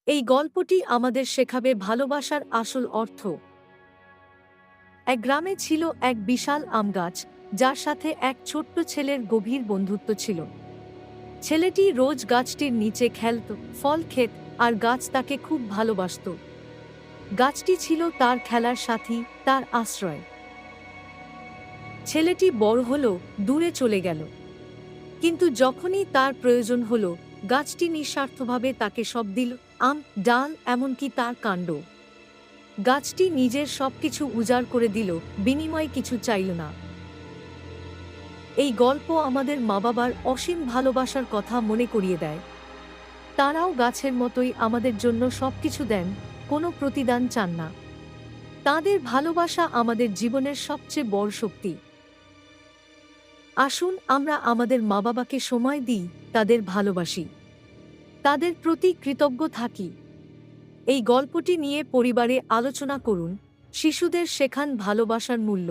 এই গল্পটি আমাদের শেখাবে ভালোবাসার আসল অর্থ। এক গ্রামে ছিল এক বিশাল আম গাছ, যার সাথে এক ছোট্ট ছেলের গভীর বন্ধুত্ব ছিল। ছেলেটি রোজ গাছটির নিচে খেলত, ফল খেত, আর গাছ তাকে খুব ভালোবাসত। গাছটি ছিল তার খেলার সাথী, তার আশ্রয়। ছেলেটি বড় হল, দূরে চলে গেল, কিন্তু যখনই তার প্রয়োজন হল, গাছটি নিঃস্বার্থভাবে তাকে সব দিল: আম, ডাল, এমনকি তার কাণ্ড। গাছটি নিজের সবকিছু উজাড় করে দিল, বিনিময়ে কিছু চাইল না। এই গল্প আমাদের মা বাবার অসীম ভালোবাসার কথা মনে করিয়ে দেয়। তারাও গাছের মতোই আমাদের জন্য সবকিছু দেন, কোনো প্রতিদান চান না। তাদের ভালোবাসা আমাদের জীবনের সবচেয়ে বড় শক্তি। আসুন আমরা আমাদের মা বাবাকে সময় দিই, তাদের ভালোবাসি, তাদের প্রতি কৃতজ্ঞ থাকি। এই গল্পটি নিয়ে পরিবারে আলোচনা করুন, শিশুদের শেখান ভালোবাসার মূল্য।